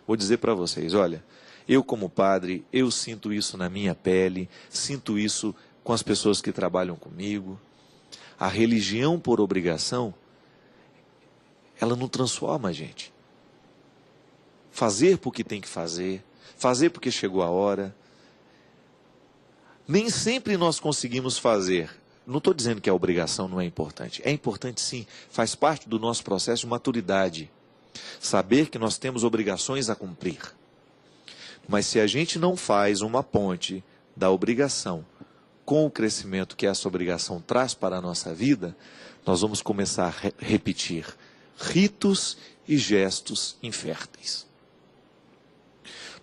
Vou dizer para vocês, olha, eu como padre, eu sinto isso na minha pele, sinto isso com as pessoas que trabalham comigo. A religião por obrigação, ela não transforma a gente. Fazer porque tem que fazer porque chegou a hora. Nem sempre nós conseguimos fazer. Não estou dizendo que a obrigação não é importante. É importante sim, faz parte do nosso processo de maturidade. Saber que nós temos obrigações a cumprir. Mas se a gente não faz uma ponte da obrigação com o crescimento que essa obrigação traz para a nossa vida, nós vamos começar a repetir ritos e gestos inférteis.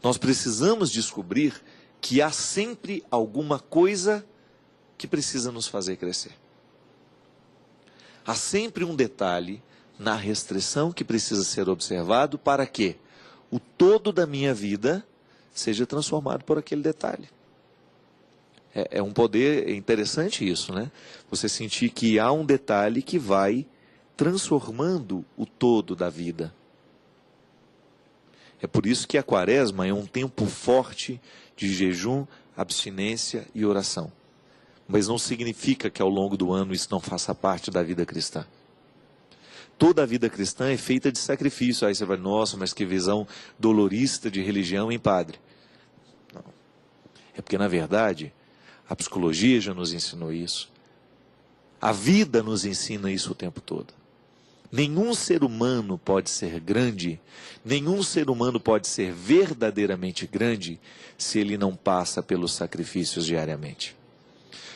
Nós precisamos descobrir que há sempre alguma coisa que precisa nos fazer crescer. Há sempre um detalhe na restrição que precisa ser observado para que o todo da minha vida seja transformado por aquele detalhe. É um poder interessante isso, né? Você sentir que há um detalhe que vai transformando o todo da vida. É por isso que a quaresma é um tempo forte de jejum, abstinência e oração. Mas não significa que ao longo do ano isso não faça parte da vida cristã. Toda a vida cristã é feita de sacrifício. Aí você vai, nossa, mas que visão dolorista de religião, hein, padre? Não. É porque, na verdade, a psicologia já nos ensinou isso. A vida nos ensina isso o tempo todo. Nenhum ser humano pode ser grande, nenhum ser humano pode ser verdadeiramente grande se ele não passa pelos sacrifícios diariamente.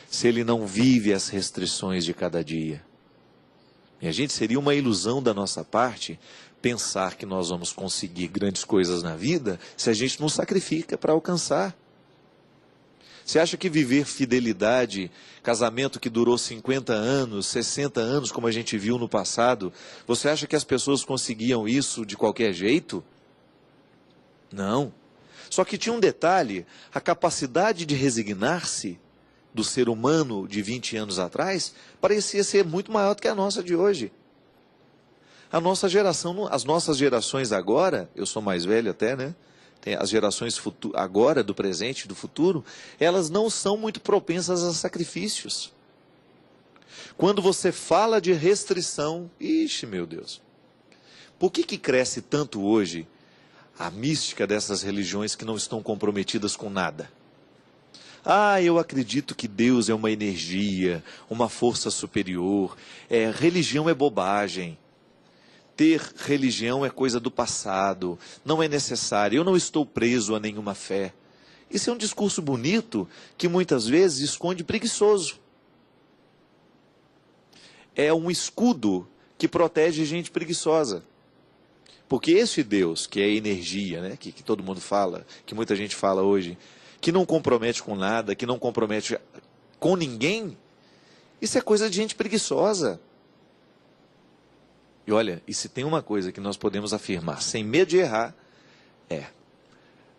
Se ele não vive as restrições de cada dia. E a gente, seria uma ilusão da nossa parte pensar que nós vamos conseguir grandes coisas na vida se a gente não sacrifica para alcançar. Você acha que viver fidelidade, casamento que durou 50 anos, 60 anos, como a gente viu no passado, você acha que as pessoas conseguiam isso de qualquer jeito? Não. Só que tinha um detalhe, a capacidade de resignar-se do ser humano de 20 anos atrás, parecia ser muito maior do que a nossa de hoje. A nossa geração, as nossas gerações agora, eu sou mais velho até, né? As gerações agora, do presente e do futuro, elas não são muito propensas a sacrifícios. Quando você fala de restrição, ixi, meu Deus. Por que cresce tanto hoje a mística dessas religiões que não estão comprometidas com nada? Ah, eu acredito que Deus é uma energia, uma força superior. Religião é bobagem. Ter religião é coisa do passado, não é necessário, eu não estou preso a nenhuma fé. Isso é um discurso bonito que muitas vezes esconde preguiçoso. É um escudo que protege gente preguiçosa. Porque esse Deus, que é energia, né, que todo mundo fala, que muita gente fala hoje, que não compromete com nada, que não compromete com ninguém, isso é coisa de gente preguiçosa. E olha, e se tem uma coisa que nós podemos afirmar, sem medo de errar,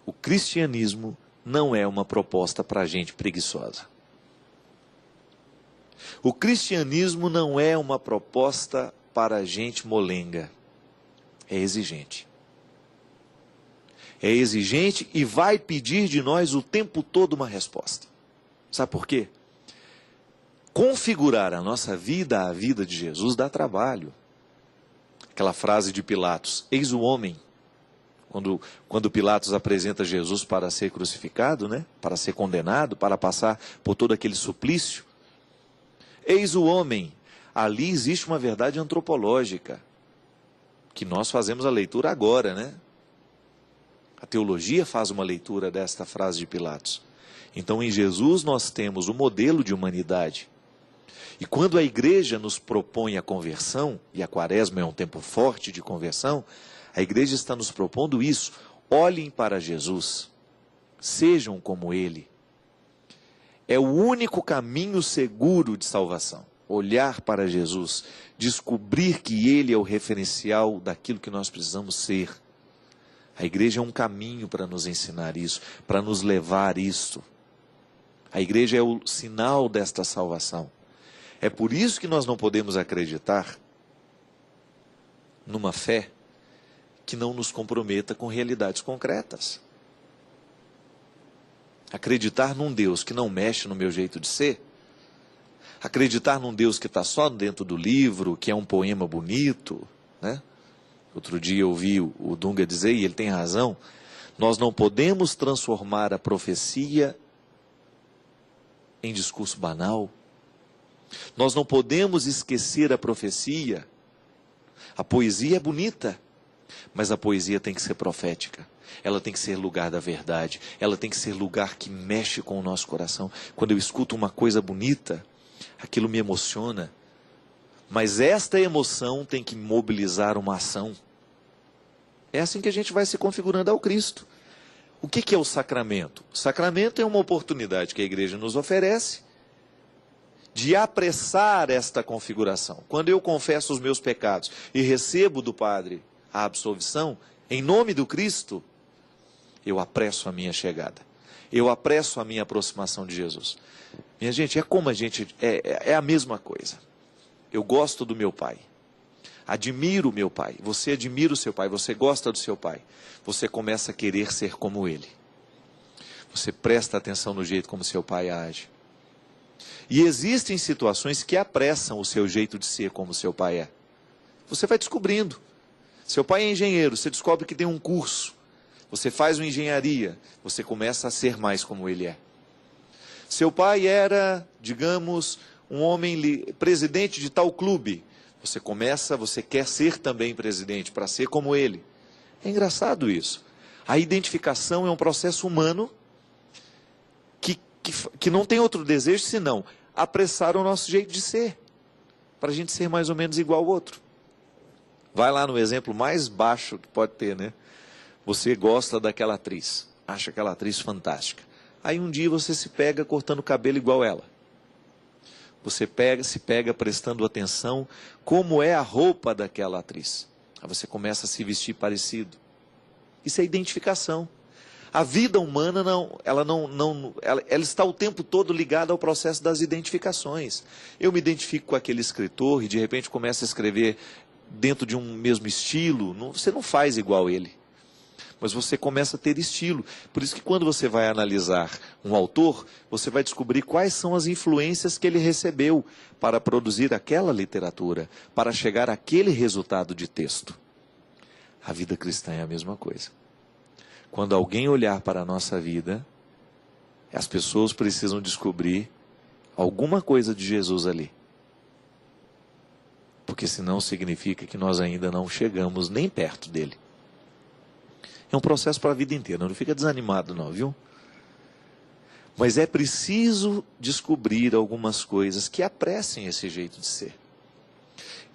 o cristianismo não é uma proposta para gente preguiçosa. O cristianismo não é uma proposta para gente molenga. É exigente. É exigente e vai pedir de nós o tempo todo uma resposta. Sabe por quê? Configurar a nossa vida à vida de Jesus dá trabalho. Aquela frase de Pilatos, eis o homem, quando Pilatos apresenta Jesus para ser crucificado, né? Para ser condenado, para passar por todo aquele suplício. Eis o homem, ali existe uma verdade antropológica, que nós fazemos a leitura agora, né? A teologia faz uma leitura desta frase de Pilatos. Então em Jesus nós temos o modelo de humanidade. E quando a igreja nos propõe a conversão, e a quaresma é um tempo forte de conversão, a igreja está nos propondo isso. Olhem para Jesus, sejam como Ele. É o único caminho seguro de salvação. Olhar para Jesus, descobrir que Ele é o referencial daquilo que nós precisamos ser. A igreja é um caminho para nos ensinar isso, para nos levar isso. A igreja é o sinal desta salvação. É por isso que nós não podemos acreditar numa fé que não nos comprometa com realidades concretas. Acreditar num Deus que não mexe no meu jeito de ser, acreditar num Deus que está só dentro do livro, que é um poema bonito, né? Outro dia eu ouvi o Dunga dizer, e ele tem razão, nós não podemos transformar a profecia em discurso banal. Nós não podemos esquecer a profecia. A poesia é bonita, mas a poesia tem que ser profética. Ela tem que ser lugar da verdade. Ela tem que ser lugar que mexe com o nosso coração. Quando eu escuto uma coisa bonita, aquilo me emociona. Mas esta emoção tem que mobilizar uma ação. É assim que a gente vai se configurando ao Cristo. O que é o sacramento? O sacramento é uma oportunidade que a igreja nos oferece de apressar esta configuração. Quando eu confesso os meus pecados e recebo do Padre a absolvição, em nome do Cristo, eu apresso a minha chegada. Eu apresso a minha aproximação de Jesus. Minha gente, é a mesma coisa. Eu gosto do meu pai. Admiro o meu pai. Você admira o seu pai. Você gosta do seu pai. Você começa a querer ser como ele. Você presta atenção no jeito como seu pai age. E existem situações que apressam o seu jeito de ser como seu pai é. Você vai descobrindo. Seu pai é engenheiro, você descobre que tem um curso. Você faz uma engenharia, você começa a ser mais como ele é. Seu pai era, digamos, um homem presidente de tal clube. Você quer ser também presidente, para ser como ele. É engraçado isso. A identificação é um processo humano que não tem outro desejo senão apressar o nosso jeito de ser, para a gente ser mais ou menos igual ao outro. Vai lá no exemplo mais baixo que pode ter, né? Você gosta daquela atriz, acha aquela atriz fantástica. Aí um dia você se pega cortando o cabelo igual ela. Você se pega prestando atenção como é a roupa daquela atriz. Aí você começa a se vestir parecido. Isso é identificação. A vida humana ela está o tempo todo ligada ao processo das identificações. Eu me identifico com aquele escritor e de repente começo a escrever dentro de um mesmo estilo. Você não faz igual ele, mas você começa a ter estilo. Por isso que quando você vai analisar um autor, você vai descobrir quais são as influências que ele recebeu para produzir aquela literatura, para chegar àquele resultado de texto. A vida cristã é a mesma coisa. Quando alguém olhar para a nossa vida, as pessoas precisam descobrir alguma coisa de Jesus ali. Porque senão significa que nós ainda não chegamos nem perto dele. É um processo para a vida inteira, não fica desanimado não, viu? Mas é preciso descobrir algumas coisas que apressem esse jeito de ser.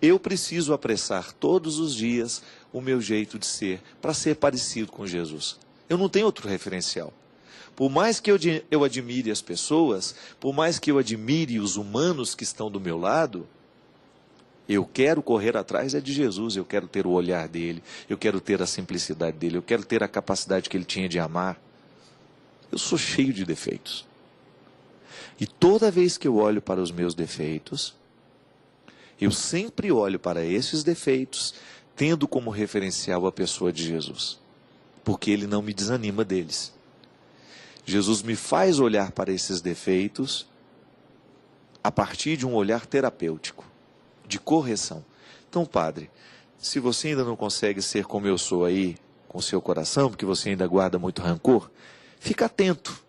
Eu preciso apressar todos os dias o meu jeito de ser, para ser parecido com Jesus. Eu não tenho outro referencial. Por mais que eu admire as pessoas, por mais que eu admire os humanos que estão do meu lado, eu quero correr atrás de Jesus, eu quero ter o olhar dele, eu quero ter a simplicidade dele, eu quero ter a capacidade que ele tinha de amar. Eu sou cheio de defeitos. E toda vez que eu olho para os meus defeitos, eu sempre olho para esses defeitos, tendo como referencial a pessoa de Jesus. Porque ele não me desanima deles. Jesus me faz olhar para esses defeitos a partir de um olhar terapêutico, de correção. Então, padre, se você ainda não consegue ser como eu sou aí, com o seu coração, porque você ainda guarda muito rancor, fica atento,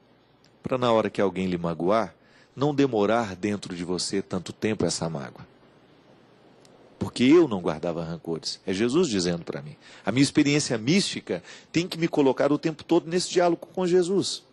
para na hora que alguém lhe magoar, não demorar dentro de você tanto tempo essa mágoa. Porque eu não guardava rancores. É Jesus dizendo para mim. A minha experiência mística tem que me colocar o tempo todo nesse diálogo com Jesus.